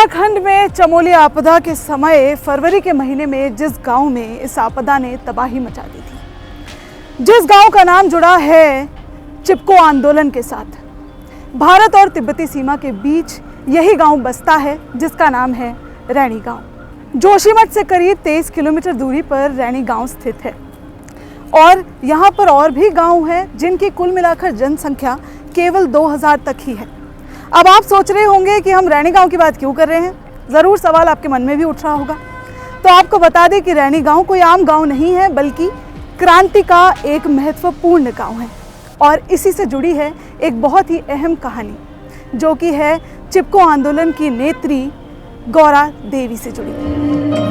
उत्तराखंड में चमोली आपदा के समय फरवरी के महीने में जिस गांव में इस आपदा ने तबाही मचा दी थी, जिस गांव का नाम जुड़ा है चिपको आंदोलन के साथ, भारत और तिब्बती सीमा के बीच यही गांव बसता है जिसका नाम है रैणी गांव। जोशीमठ से करीब 23 किलोमीटर दूरी पर रैणी गांव स्थित है और यहाँ पर और भी गांव हैं जिनकी कुल मिलाकर जनसंख्या केवल 2000 तक ही है। अब आप सोच रहे होंगे कि हम रैणी गांव की बात क्यों कर रहे हैं, ज़रूर सवाल आपके मन में भी उठ रहा होगा। तो आपको बता दें कि रैणी गांव कोई आम गांव नहीं है, बल्कि क्रांति का एक महत्वपूर्ण गांव है और इसी से जुड़ी है एक बहुत ही अहम कहानी, जो कि है चिपको आंदोलन की नेत्री गौरा देवी से जुड़ी।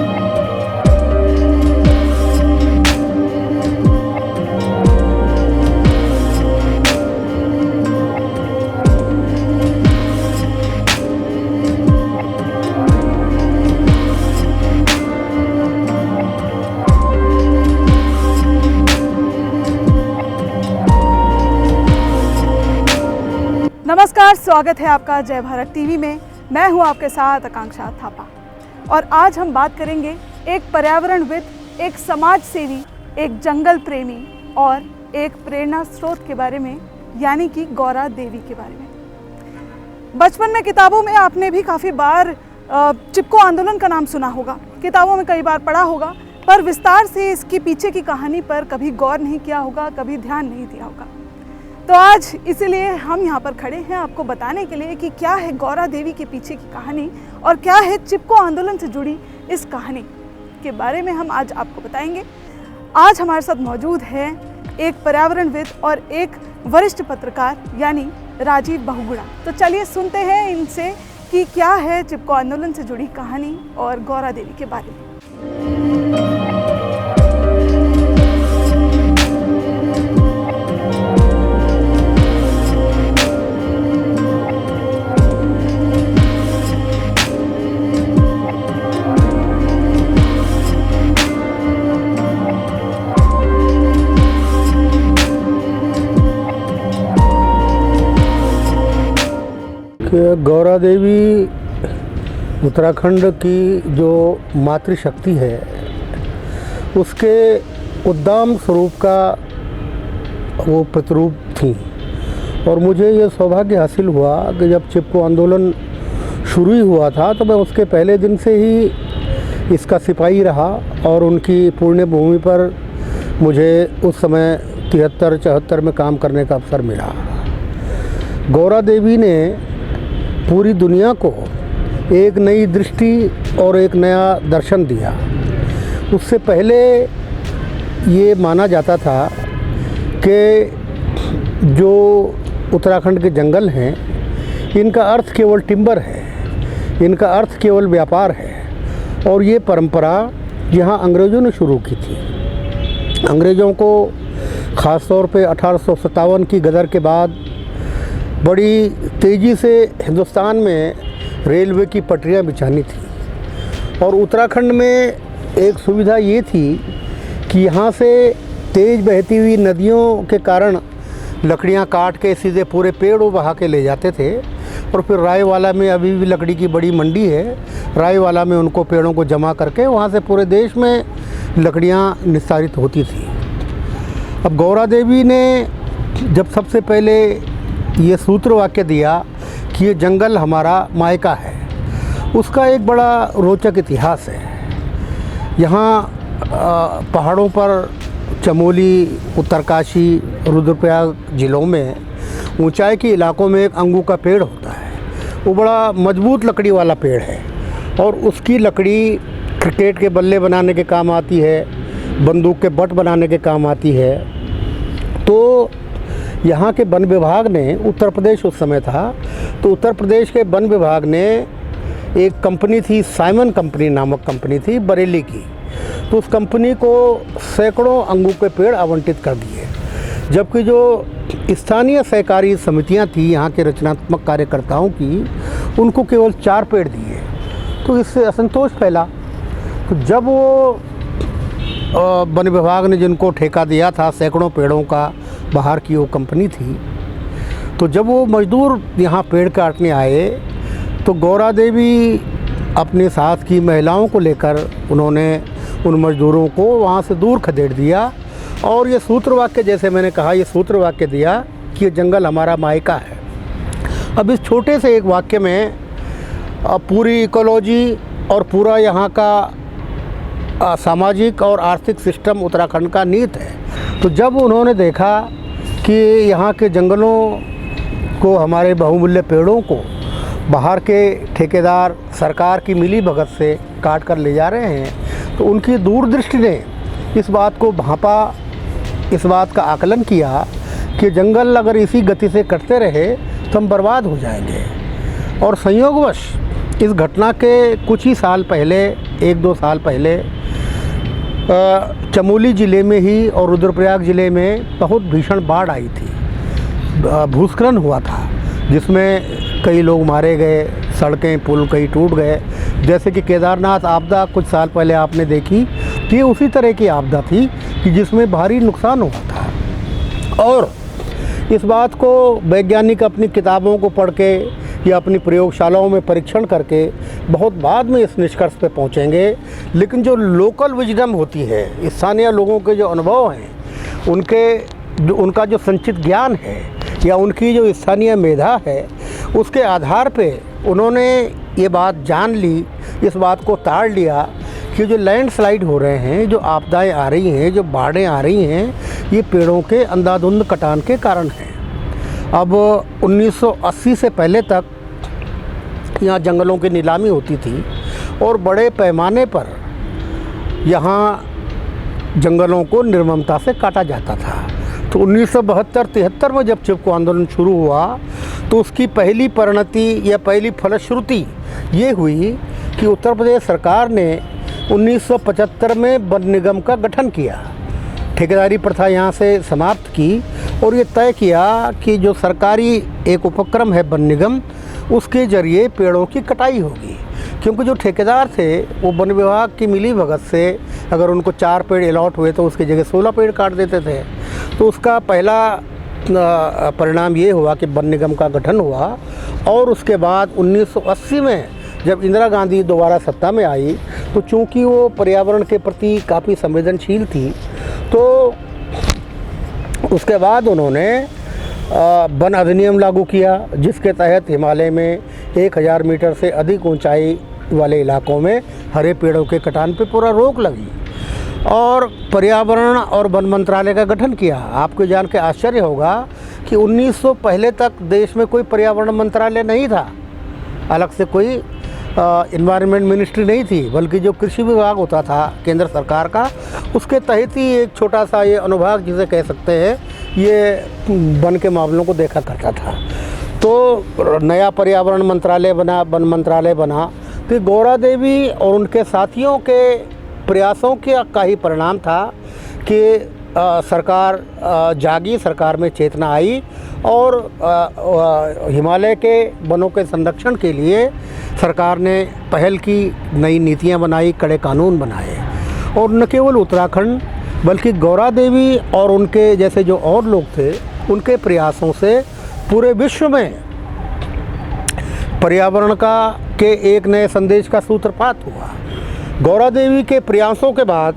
नमस्कार, स्वागत है आपका जय भारत टीवी में। मैं हूं आपके साथ आकांक्षा थापा और आज हम बात करेंगे एक पर्यावरणविद, एक समाज सेवी, एक जंगल प्रेमी और एक प्रेरणा स्रोत के बारे में, यानी कि गौरा देवी के बारे में। बचपन में किताबों में आपने भी काफ़ी बार चिपको आंदोलन का नाम सुना होगा, किताबों में कई बार पढ़ा होगा, पर विस्तार से इसकी पीछे की कहानी पर कभी गौर नहीं किया होगा, कभी ध्यान नहीं दिया होगा। तो आज इसीलिए हम यहाँ पर खड़े हैं आपको बताने के लिए कि क्या है गौरा देवी के पीछे की कहानी और क्या है चिपको आंदोलन से जुड़ी इस कहानी के बारे में हम आज आपको बताएंगे। आज हमारे साथ मौजूद है एक पर्यावरणविद और एक वरिष्ठ पत्रकार यानी राजीव बहुगुणा। तो चलिए सुनते हैं इनसे कि क्या है चिपको आंदोलन से जुड़ी कहानी और गौरा देवी के बारे में। गौरा देवी उत्तराखंड की जो मातृशक्ति है, उसके उद्दाम स्वरूप का वो प्रतिरूप थी। और मुझे ये सौभाग्य हासिल हुआ कि जब चिपको आंदोलन शुरू ही हुआ था तो मैं उसके पहले दिन से ही इसका सिपाही रहा और उनकी पुण्य भूमि पर मुझे उस समय 73-74 में काम करने का अवसर मिला। गौरा देवी ने पूरी दुनिया को एक नई दृष्टि और एक नया दर्शन दिया। उससे पहले ये माना जाता था कि जो उत्तराखंड के जंगल हैं, इनका अर्थ केवल टिम्बर है, इनका अर्थ केवल व्यापार है। और ये परंपरा यहाँ अंग्रेज़ों ने शुरू की थी। अंग्रेज़ों को ख़ास तौर पे 1857 की गदर के बाद बड़ी तेज़ी से हिंदुस्तान में रेलवे की पटरियां बिछानी थी और उत्तराखंड में एक सुविधा ये थी कि यहाँ से तेज़ बहती हुई नदियों के कारण लकड़ियाँ काट के सीधे पूरे पेड़ों बहा के ले जाते थे। और फिर रायवाला में अभी भी लकड़ी की बड़ी मंडी है, रायवाला में उनको पेड़ों को जमा करके वहाँ से पूरे देश में लकड़ियाँ निस्तारित होती थी। अब गौरा देवी ने जब सबसे पहले ये सूत्र वाक्य दिया कि ये जंगल हमारा मायका है, उसका एक बड़ा रोचक इतिहास है। यहाँ पहाड़ों पर चमोली, उत्तरकाशी, रुद्रप्रयाग ज़िलों में ऊंचाई के इलाकों में एक अंगू का पेड़ होता है। वो बड़ा मजबूत लकड़ी वाला पेड़ है और उसकी लकड़ी क्रिकेट के बल्ले बनाने के काम आती है, बंदूक के बट बनाने के काम आती है। तो यहाँ के वन विभाग ने, उत्तर प्रदेश उस समय था, तो उत्तर प्रदेश के वन विभाग ने एक कंपनी थी, साइमन कंपनी नामक कंपनी थी बरेली की, तो उस कंपनी को सैकड़ों अंगू के पेड़ आवंटित कर दिए। जबकि जो स्थानीय सहकारी समितियाँ थी यहाँ के रचनात्मक कार्यकर्ताओं की, उनको केवल 4 पेड़ दिए। तो इससे असंतोष फैला। तो जब वो वन विभाग ने जिनको ठेका दिया था सैकड़ों पेड़ों का, बाहर की वो कंपनी थी, तो जब वो मजदूर यहाँ पेड़ काटने आए तो गौरा देवी अपने साथ की महिलाओं को लेकर उन्होंने उन मजदूरों को वहाँ से दूर खदेड़ दिया और ये सूत्र वाक्य, जैसे मैंने कहा, ये सूत्र वाक्य दिया कि ये जंगल हमारा मायका है। अब इस छोटे से एक वाक्य में पूरी इकोलॉजी और पूरा यहाँ का सामाजिक और आर्थिक सिस्टम उत्तराखंड का नीत है। तो जब उन्होंने देखा कि यहाँ के जंगलों को, हमारे बहुमूल्य पेड़ों को बाहर के ठेकेदार सरकार की मिली भगत से काट कर ले जा रहे हैं, तो उनकी दूरदृष्टि ने इस बात को भांपा, इस बात का आकलन किया कि जंगल अगर इसी गति से कटते रहे तो हम बर्बाद हो जाएंगे। और संयोगवश इस घटना के कुछ ही साल पहले, 1-2 साल पहले, चमोली ज़िले में ही और रुद्रप्रयाग ज़िले में बहुत भीषण बाढ़ आई थी, भूस्खलन हुआ था, जिसमें कई लोग मारे गए, सड़कें पुल कई टूट गए। जैसे कि केदारनाथ आपदा कुछ साल पहले आपने देखी, ये उसी तरह की आपदा थी कि जिसमें भारी नुकसान हुआ था। और इस बात को वैज्ञानिक अपनी किताबों को पढ़ के या अपनी प्रयोगशालाओं में परीक्षण करके बहुत बाद में इस निष्कर्ष पे पहुंचेंगे, लेकिन जो लोकल विजडम होती है, स्थानीय लोगों के जो अनुभव हैं, उनका जो संचित ज्ञान है या उनकी जो स्थानीय मेधा है, उसके आधार पे उन्होंने ये बात जान ली, इस बात को ताड़ लिया कि जो लैंडस्लाइड हो रहे हैं, जो आपदाएं आ रही हैं, जो बाढ़ें आ रही हैं, ये पेड़ों के अंधाधुंध कटान के कारण हैं। अब 1980 से पहले तक यहाँ जंगलों की नीलामी होती थी और बड़े पैमाने पर यहाँ जंगलों को निर्ममता से काटा जाता था। तो 1972-73 में जब चिपको आंदोलन शुरू हुआ तो उसकी पहली परिणति या पहली फलश्रुति ये हुई कि उत्तर प्रदेश सरकार ने 1975 में वन निगम का गठन किया, ठेकेदारी प्रथा यहाँ से समाप्त की और ये तय किया कि जो सरकारी एक उपक्रम है वन निगम, उसके ज़रिए पेड़ों की कटाई होगी। क्योंकि जो ठेकेदार थे वो वन विभाग की मिली भगत से अगर उनको 4 पेड़ अलॉट हुए तो उसकी जगह 16 पेड़ काट देते थे। तो उसका पहला परिणाम ये हुआ कि वन निगम का गठन हुआ। और उसके बाद 1980 में जब इंदिरा गांधी दोबारा सत्ता में आई तो चूँकि वो पर्यावरण के प्रति काफ़ी संवेदनशील थी, तो उसके बाद उन्होंने वन अधिनियम लागू किया, जिसके तहत हिमालय में 1000 मीटर से अधिक ऊंचाई वाले इलाकों में हरे पेड़ों के कटान पे पूरा रोक लगी और पर्यावरण और वन मंत्रालय का गठन किया। आपको जान के आश्चर्य होगा कि 1900 पहले तक देश में कोई पर्यावरण मंत्रालय नहीं था, अलग से कोई इन्वायरमेंट मिनिस्ट्री नहीं थी, बल्कि जो कृषि विभाग होता था केंद्र सरकार का, उसके तहत ही एक छोटा सा ये अनुभाग जिसे कह सकते हैं, ये वन के मामलों को देखा करता था। तो नया पर्यावरण मंत्रालय बना, वन मंत्रालय बना। तो गौरा देवी और उनके साथियों के प्रयासों का ही परिणाम था कि सरकार जागी, सरकार में चेतना आई और हिमालय के वनों के संरक्षण के लिए सरकार ने पहल की, नई नीतियां बनाई, कड़े कानून बनाए। और न केवल उत्तराखंड बल्कि गौरा देवी और उनके जैसे जो और लोग थे, उनके प्रयासों से पूरे विश्व में पर्यावरण के एक नए संदेश का सूत्रपात हुआ। गौरा देवी के प्रयासों के बाद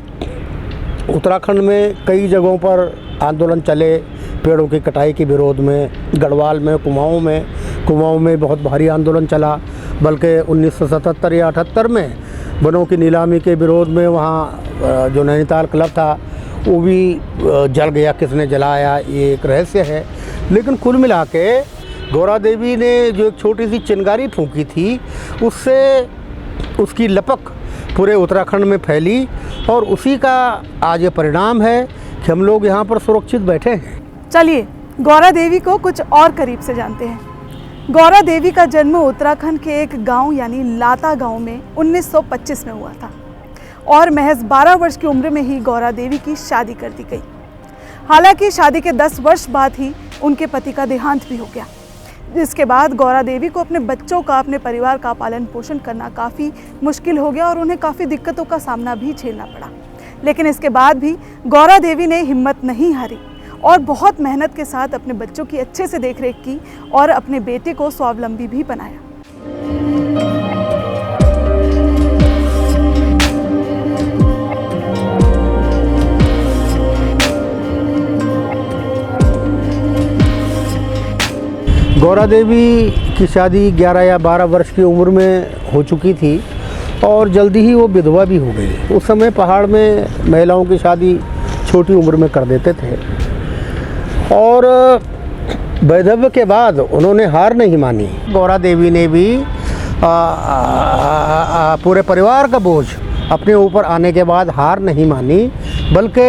उत्तराखंड में कई जगहों पर आंदोलन चले पेड़ों की कटाई के विरोध में। गढ़वाल में, कुमाऊं में बहुत भारी आंदोलन चला, बल्कि 1977 या 78 में वनों की नीलामी के विरोध में वहाँ जो नैनीताल क्लब था वो भी जल गया, किसने जलाया ये एक रहस्य है। लेकिन कुल मिला के गौरा देवी ने जो एक छोटी सी चिंगारी फूंकी थी, उससे उसकी लपक पूरे उत्तराखंड में फैली और उसी का आज ये परिणाम है कि हम लोग यहाँ पर सुरक्षित बैठे हैं। चलिए गौरा देवी को कुछ और करीब से जानते हैं। गौरा देवी का जन्म उत्तराखंड के एक गांव यानी लाता गांव में 1925 में हुआ था और महज 12 वर्ष की उम्र में ही गौरा देवी की शादी कर दी गई। हालांकि शादी के 10 वर्ष बाद ही उनके पति का देहांत भी हो गया, जिसके बाद गौरा देवी को अपने बच्चों का, अपने परिवार का पालन पोषण करना काफ़ी मुश्किल हो गया और उन्हें काफ़ी दिक्कतों का सामना भी झेलना पड़ा। लेकिन इसके बाद भी गौरा देवी ने हिम्मत नहीं हारी और बहुत मेहनत के साथ अपने बच्चों की अच्छे से देखरेख की और अपने बेटे को स्वावलंबी भी बनाया। गौरा देवी की शादी 11 या 12 वर्ष की उम्र में हो चुकी थी और जल्दी ही वो विधवा भी हो गई। उस समय पहाड़ में महिलाओं की शादी छोटी उम्र में कर देते थे और वैधव्य के बाद उन्होंने हार नहीं मानी। गौरा देवी ने भी पूरे परिवार का बोझ अपने ऊपर आने के बाद हार नहीं मानी, बल्कि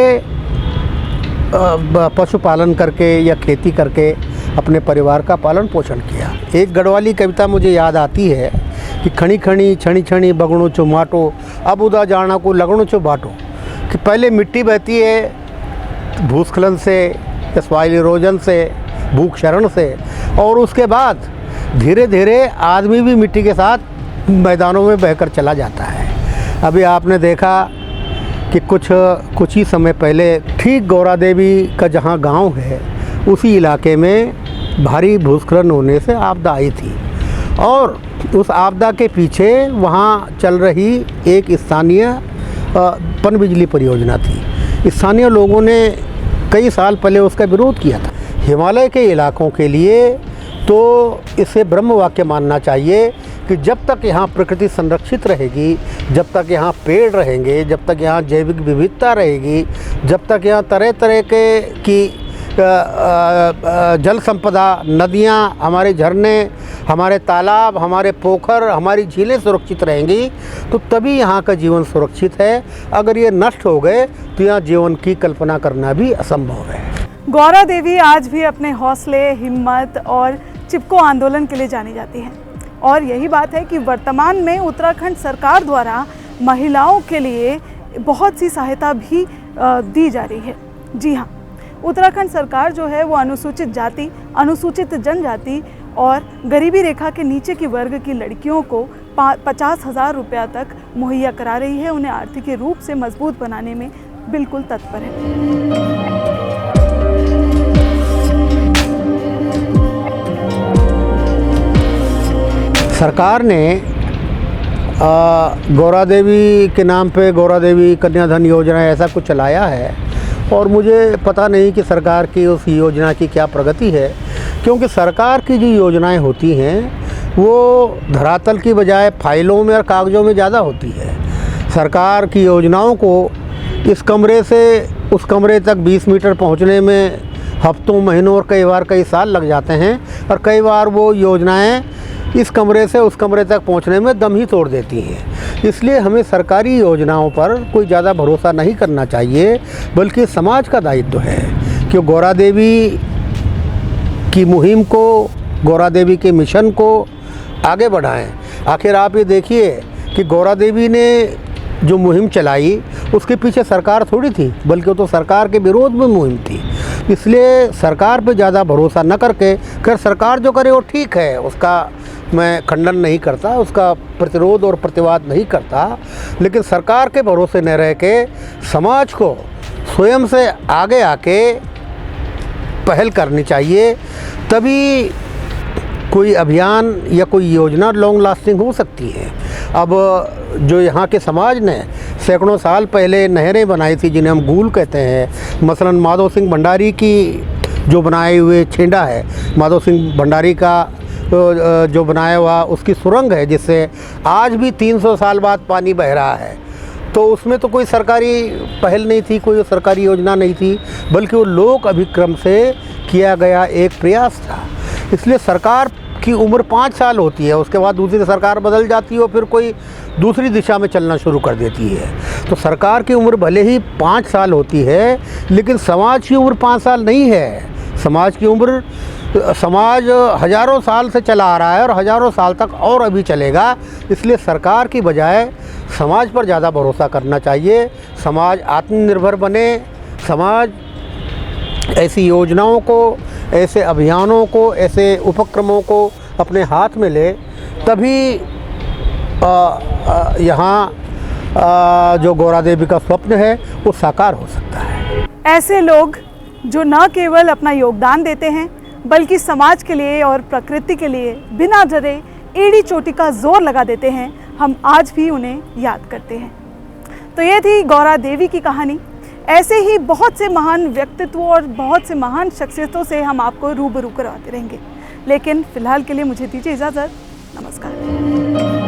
पशुपालन करके या खेती करके अपने परिवार का पालन पोषण किया। एक गढ़वाली कविता मुझे याद आती है कि खणी खणी छणी छणी बगणो चो माटो, अब उदा जाना को लगणो चो बाटो। कि पहले मिट्टी बहती है भूस्खलन से, सॉइल इरोजन से, भूख शरण से, और उसके बाद धीरे धीरे आदमी भी मिट्टी के साथ मैदानों में बहकर चला जाता है। अभी आपने देखा कि कुछ ही समय पहले ठीक गौरा देवी का जहाँ गांव है उसी इलाके में भारी भूस्खलन होने से आपदा आई थी और उस आपदा के पीछे वहाँ चल रही एक स्थानीय पनबिजली परियोजना थी। स्थानीय लोगों ने कई साल पहले उसका विरोध किया था। हिमालय के इलाकों के लिए तो इसे ब्रह्म वाक्य मानना चाहिए कि जब तक यहाँ प्रकृति संरक्षित रहेगी, जब तक यहाँ पेड़ रहेंगे, जब तक यहाँ जैविक विविधता रहेगी, जब तक यहाँ तरह तरह की जल संपदा, नदियाँ, हमारे झरने, हमारे तालाब, हमारे पोखर, हमारी झीलें सुरक्षित रहेंगी, तो तभी यहाँ का जीवन सुरक्षित है। अगर ये नष्ट हो गए तो यहाँ जीवन की कल्पना करना भी असंभव है। गौरा देवी आज भी अपने हौसले, हिम्मत और चिपको आंदोलन के लिए जानी जाती हैं और यही बात है कि वर्तमान में उत्तराखंड सरकार द्वारा महिलाओं के लिए बहुत सी सहायता भी दी जा रही है। जी हाँ, उत्तराखंड सरकार जो है वो अनुसूचित जाति, अनुसूचित जनजाति और गरीबी रेखा के नीचे की वर्ग की लड़कियों को 50,000 रुपया तक मुहैया करा रही है। उन्हें आर्थिक रूप से मजबूत बनाने में बिल्कुल तत्पर है। सरकार ने गौरा देवी के नाम पे गौरा देवी कन्याधन योजना ऐसा कुछ चलाया है और मुझे पता नहीं कि सरकार की उस योजना की क्या प्रगति है, क्योंकि सरकार की जो योजनाएं होती हैं वो धरातल की बजाय फाइलों में और कागज़ों में ज़्यादा होती है। सरकार की योजनाओं को इस कमरे से उस कमरे तक 20 मीटर पहुंचने में हफ्तों, महीनों और कई बार कई साल लग जाते हैं और कई बार वो योजनाएं इस कमरे से उस कमरे तक पहुंचने में दम ही तोड़ देती हैं। इसलिए हमें सरकारी योजनाओं पर कोई ज़्यादा भरोसा नहीं करना चाहिए, बल्कि समाज का दायित्व है कि गौरा देवी की मुहिम को, गौरा देवी के मिशन को आगे बढ़ाएं। आखिर आप ये देखिए कि गौरा देवी ने जो मुहिम चलाई उसके पीछे सरकार थोड़ी थी, बल्कि तो सरकार के विरोध में मुहिम थी। इसलिए सरकार पे ज़्यादा भरोसा न करके, अगर सरकार जो करे वो ठीक है, उसका मैं खंडन नहीं करता, उसका प्रतिरोध और प्रतिवाद नहीं करता, लेकिन सरकार के भरोसे न रह के समाज को स्वयं से आगे आके पहल करनी चाहिए, तभी कोई अभियान या कोई योजना लॉन्ग लास्टिंग हो सकती है। अब जो यहाँ के समाज ने सैकड़ों साल पहले नहरें बनाई थी जिन्हें हम गूल कहते हैं, मसलन माधव सिंह भंडारी की जो बनाए हुए छेंडा है, माधव सिंह भंडारी का जो बनाया हुआ उसकी सुरंग है जिससे आज भी 300 साल बाद पानी बह रहा है, तो उसमें तो कोई सरकारी पहल नहीं थी, कोई सरकारी योजना नहीं थी, बल्कि वो लोक अभिक्रम से किया गया एक प्रयास था। इसलिए सरकार की उम्र 5 साल होती है, उसके बाद दूसरी सरकार बदल जाती है और फिर कोई दूसरी दिशा में चलना शुरू कर देती है। तो सरकार की उम्र भले ही 5 साल होती है, लेकिन समाज की उम्र 5 साल नहीं है। समाज की उम्र, समाज हज़ारों साल से चला आ रहा है और हज़ारों साल तक और अभी चलेगा। इसलिए सरकार की बजाय समाज पर ज़्यादा भरोसा करना चाहिए। समाज आत्मनिर्भर बने, समाज ऐसी योजनाओं को, ऐसे अभियानों को, ऐसे उपक्रमों को अपने हाथ में ले, तभी यहाँ जो गौरा देवी का स्वप्न है वो साकार हो सकता है। ऐसे लोग जो न केवल अपना योगदान देते हैं बल्कि समाज के लिए और प्रकृति के लिए बिना डरे एड़ी चोटी का जोर लगा देते हैं, हम आज भी उन्हें याद करते हैं। तो ये थी गौरा देवी की कहानी। ऐसे ही बहुत से महान व्यक्तित्वों और बहुत से महान शख्सियतों से हम आपको रूबरू करवाते रहेंगे, लेकिन फ़िलहाल के लिए मुझे दीजिए इजाज़त। नमस्कार।